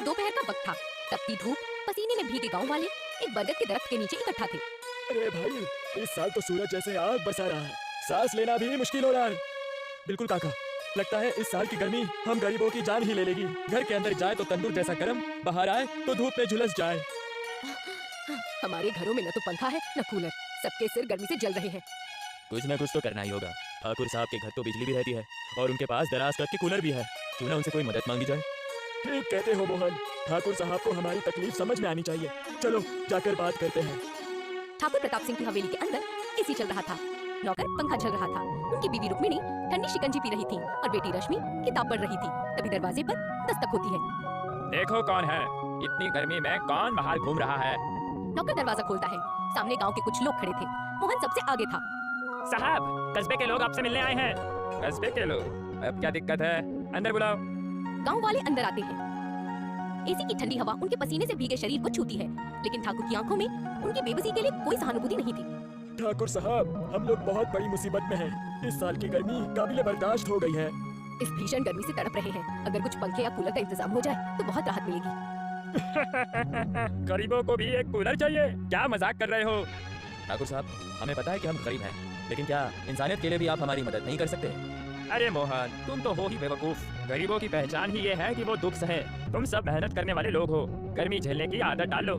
दोपहर का वक्त था। तपती धूप, पसीने में भीगे गांव वाले एक बरगद के दरख्त के नीचे इकट्ठा थे। अरे भाई, इस साल तो सूरज जैसे आग बरसा रहा है, सांस लेना भी मुश्किल हो रहा है। बिल्कुल काका, लगता है इस साल की गर्मी हम गरीबों की जान ही ले लेगी। घर के अंदर जाए तो तंदूर जैसा गर्म, बाहर आए तो धूप में झुलस जाए। हमारे घरों में न तो पंखा है न कूलर, सबके सिर गर्मी से जल रहे हैं। कुछ न कुछ तो करना ही होगा। ठाकुर साहब के घर तो बिजली भी रहती है और उनके पास दराज करके कूलर भी है। क्यों ना उनसे कोई मदद मांगी जाए। ठीक कहते हो मोहन, ठाकुर साहब को हमारी तकलीफ समझ में आनी चाहिए। चलो जाकर बात करते हैं। ठाकुर प्रताप सिंह की हवेली के अंदर एसी चल रहा था, नौकर पंखा झल रहा था, उनकी बीवी रुक्मिणी ठंडी शिकंजी पी रही थी और बेटी रश्मि किताब पढ़ रही थी। तभी दरवाजे पर दस्तक होती है। देखो कौन है, इतनी गर्मी में कौन बाहर घूम रहा है। नौकर दरवाजा खोलता है। सामने गांव के कुछ लोग खड़े थे। मोहन सबसे आगे था। साहब, कस्बे के लोग आपसे मिलने आए हैं। कस्बे के लोग? अब क्या दिक्कत है, अंदर बुलाओ। गांव वाले अंदर आते हैं। एसी की ठंडी हवा उनके पसीने से भीगे शरीर को छूती है, लेकिन ठाकुर की आंखों में उनकी बेबसी के लिए कोई सहानुभूति नहीं थी। ठाकुर साहब, हम लोग बहुत बड़ी मुसीबत में हैं। इस साल की गर्मी काबिले बर्दाश्त हो गई है। इस भीषण गर्मी से तड़प रहे हैं। अगर कुछ पंखे या कूलर का इंतजाम हो जाए तो बहुत राहत मिलेगी। गरीबों को भी एक कूलर चाहिए? क्या मजाक कर रहे हो? ठाकुर साहब, हमें पता है कि हम गरीब हैं, लेकिन क्या इंसानियत के लिए भी आप हमारी मदद नहीं कर सकते? अरे मोहन, तुम तो हो ही बेवकूफ। गरीबों की पहचान ही ये है कि वो दुख सहे। तुम सब मेहनत करने वाले लोग हो, गर्मी झेलने की आदत डालो।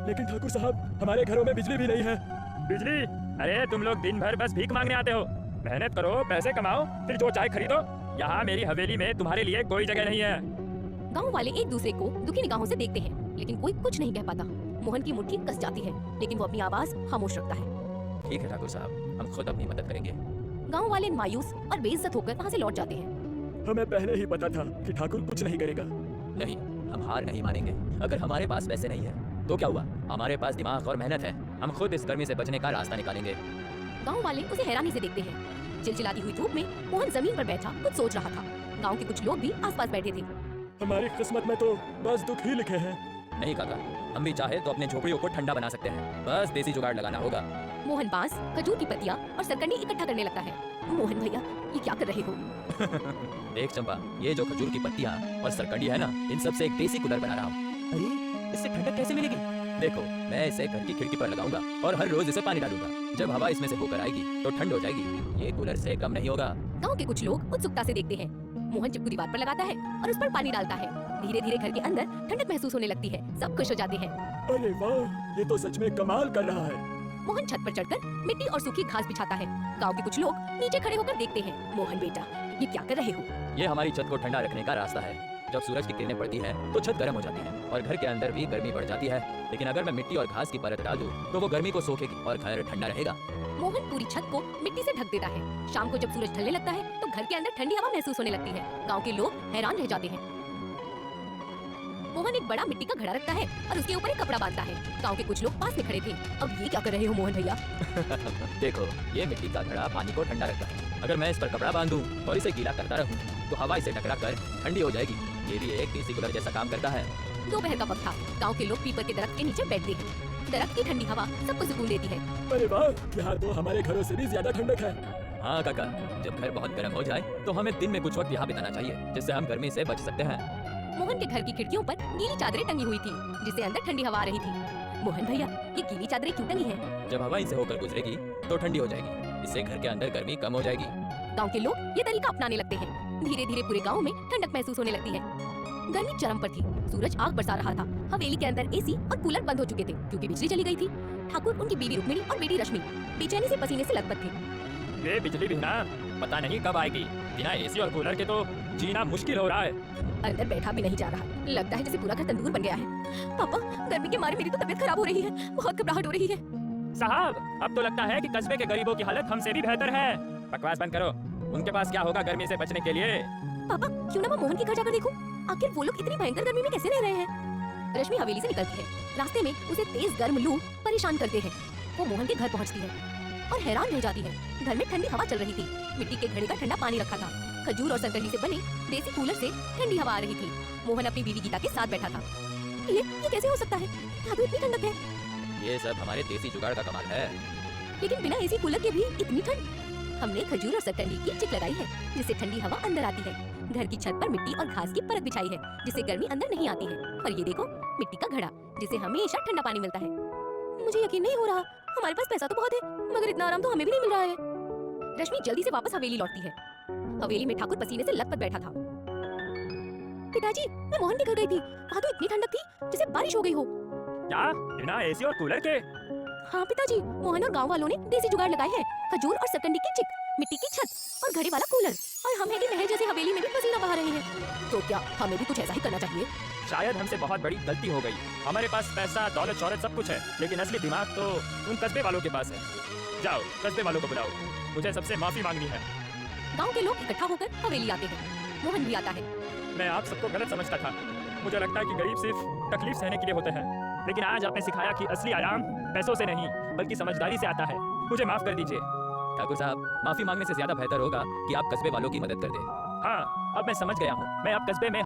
लेकिन ठाकुर साहब, हमारे घरों में बिजली भी नहीं है। बिजली? अरे तुम लोग दिन भर बस भीख मांगने आते हो। मेहनत करो, पैसे कमाओ, फिर जो चाहे खरीदो। यहाँ मेरी हवेली में तुम्हारे लिए कोई जगह नहीं है। गांव वाले एक दूसरे को दुखी निगाहों से देखते हैं, लेकिन कोई कुछ नहीं कह पाता। मोहन की मुट्ठी कस जाती है, लेकिन वो अपनी आवाज खामोश रखता है। ठीक है ठाकुर साहब, हम खुद अपनी मदद करेंगे। गांव वाले मायूस और बेइज्जत होकर वहाँ से लौट जाते हैं। हमें पहले ही पता था कि ठाकुर कुछ नहीं करेगा। नहीं, हम हार नहीं मानेंगे। अगर हमारे पास पैसे नहीं है तो क्या हुआ, हमारे पास दिमाग और मेहनत है। हम खुद इस गर्मी से बचने का रास्ता निकालेंगे। गांव वाले उसे हैरानी से देखते हैं। चिलचिलाती हुई धूप में मोहन जमीन पर बैठा कुछ सोच रहा था। गांव के कुछ लोग भी आसपास बैठे थे। हमारी किस्मत में तो बस दुख ही लिखे हैं। नहीं काका, हम भी चाहे तो अपने झोपड़ियों को ठंडा बना सकते हैं। बस देसी जुगाड़ लगाना होगा। मोहन बांस, खजूर की पत्तियां और सरकंडी इकट्ठा करने लगता है। मोहन भैया, ये क्या कर रहे हो? देख चंपा, ये जो खजूर की पत्तियां और सरकंडी है ना, इन सब से एक देसी कूलर बना रहा हूँ। अरे, इससे ठंडक कैसे मिलेगी? देखो, मैं इसे घर की खिड़की पर लगाऊंगा और हर रोज इसे पानी डालूंगा। जब हवा इसमें से होकर आएगी तो ठंड हो जाएगी। ये कूलर से कम नहीं होगा। गांव के कुछ लोग उत्सुकता से देखते हैं। मोहन चिपकू दीवार पर लगाता है और उस पर पानी डालता है। धीरे धीरे घर के अंदर ठंडक महसूस होने लगती है। सब खुश हो जाते हैं। अरे वाह, ये तो सच में कमाल कर रहा है। मोहन छत पर चढ़कर मिट्टी और सूखी घास बिछाता है। गांव के कुछ लोग नीचे खड़े होकर देखते हैं। मोहन बेटा, ये क्या कर रहे हो? ये हमारी छत को ठंडा रखने का रास्ता है। जब सूरज की किरणें पड़ती है तो छत गर्म हो जाती है और घर के अंदर भी गर्मी बढ़ जाती है। लेकिन अगर मैं मिट्टी और घास की परत डाल दूं तो वो गर्मी को सोखेगी और घर ठंडा रहेगा। मोहन पूरी छत को मिट्टी से ढक देता है। शाम को जब सूरज ढलने लगता है तो घर के अंदर ठंडी हवा महसूस होने लगती है। गांव के लोग हैरान रह जाते हैं। मोहन एक बड़ा मिट्टी का घड़ा रखता है और उसके ऊपर एक कपड़ा बांधता है। गांव के कुछ लोग पास में खड़े थे। अब ये क्या कर रहे हो मोहन भैया? देखो, ये मिट्टी का घड़ा पानी को ठंडा रखता है। अगर मैं इस पर कपड़ा बांधूं और इसे गीला करता रहूं तो हवा इसे टकरा कर ठंडी हो जाएगी। ये भी एक देसी कूलर जैसा काम करता है। दोपहर का वक्त था। गांव के लोग पीपल के दरख्त के नीचे बैठते हैं। दरख्त की ठंडी हवा सबको सुकून देती है। अरे वाह, यहाँ तो हमारे घरों से भी ज्यादा ठंडक है। हाँ काका, जब घर बहुत गर्म हो जाए तो हमें दिन में कुछ वक्त यहाँ बिताना चाहिए, जिससे हम गर्मी से बच सकते हैं। मोहन के घर की खिड़कियों पर गीली चादरें टंगी हुई थी, जिससे अंदर ठंडी हवा आ रही थी। मोहन भैया, ये गीली चादरें क्यों टंगी हैं? जब हवा इनसे होकर गुजरेगी तो ठंडी हो जाएगी। इससे घर के अंदर गर्मी कम हो जाएगी। गांव के लोग ये तरीका अपनाने लगते हैं। धीरे धीरे पूरे गांव में ठंडक महसूस होने लगती है। गर्मी चरम पर थी। सूरज आग बरसा रहा था। हवेली के अंदर एसी और कूलर बंद हो चुके थे क्योंकि बिजली चली गई थी। ठाकुर, उनकी बीवी रुक्मिणी और बेटी रश्मि बेचैनी से पसीने से लथपथ थे। ये बिजली भी ना पता नहीं कब आएगी। बिना एसी और कूलर के तो जीना मुश्किल हो रहा है। अंदर बैठा भी नहीं जा रहा। लगता है जैसे पूरा घर तंदूर बन गया है। पापा, गर्मी के मारे मेरी तो तबीयत खराब हो रही है। बहुत घबराहट हो रही है। साहब, अब तो लगता है कि कस्बे के गरीबों की हालत हमसे भी बेहतर है। बकवास बंद करो। उनके पास क्या होगा गर्मी से बचने के लिए? पापा, क्यों ना मैं मोहन के घर जाकर देखूं? आखिर वो लोग इतनी भयंकर गर्मी में कैसे रह रहे हैं? रश्मि हवेली से निकलती है। रास्ते में उसे तेज गर्म लू परेशान करते हैं। वो मोहन के घर पहुंचती है और हैरान रह जाती है। घर में ठंडी हवा चल रही थी। मिट्टी के घड़े का ठंडा पानी रखा था। खजूर और सरकंडी से बने देसी कूलर से ठंडी हवा आ रही थी। मोहन अपनी बीवी गीता के साथ बैठा था। ये कैसे हो सकता है? यहाँ तो इतनी ठंडक है। ये सब हमारे देसी जुगाड़ का कमाल है। लेकिन बिना एसी कूलर के भी इतनी ठंड? हमने खजूर और सरकंडी की चिक लगाई है, जिससे ठंडी हवा अंदर आती है। घर की छत पर मिट्टी और घास की परत बिछाई है, जिससे गर्मी अंदर नहीं आती है। और ये देखो, मिट्टी का घड़ा, जिससे हमेशा ठंडा पानी मिलता है। मुझे यकीन नहीं हो रहा, हमारे पास पैसा तो बहुत है, मगर इतना आराम तो हमें भी नहीं मिल रहा है। रश्मि जल्दी से वापस हवेली लौटती है। हवेली में ठाकुर पसीने से लथपथ बैठा था। पिताजी, मैं मोहन के घर गई थी। वहाँ तो इतनी ठंडक थी जैसे बारिश हो गई हो। क्या बिना एसी और कूलर के? हाँ पिताजी, मोहन और गांव वालों ने देसी जुगाड़ लगाए हैं। खजूर और सरकंडी की चिक, मिट्टी की छत और घड़े वाला कूलर। और हम है कि महल जैसे हवेली में भी पसीना बहा रहे हैं। तो क्या हमें भी कुछ ऐसा ही करना चाहिए? शायद हमसे बहुत बड़ी गलती हो गई। हमारे पास पैसा, दौलत, शौहरत सब कुछ है, लेकिन असली दिमाग तो उन कस्बे वालों के पास है। जाओ, कस्बे वालों को बुलाओ, मुझे सबसे माफी मांगनी है। गांव के लोग इकट्ठा होकर हवेली आते हैं। मोहन भी आता है। मैं आप सबको गलत समझता था। मुझे लगता है कि गरीब सिर्फ तकलीफ सहने के लिए होते हैं, लेकिन आज आपने सिखाया कि असली आराम पैसों से नहीं बल्कि समझदारी से आता है। मुझे माफ कर दीजिए। ठाकुर साहब, माफी मांगने से ज्यादा बेहतर होगा कि आप कस्बे वालों की मदद कर दें। हाँ, अब मैं समझ गया हूँ। मैं अब कस्बे में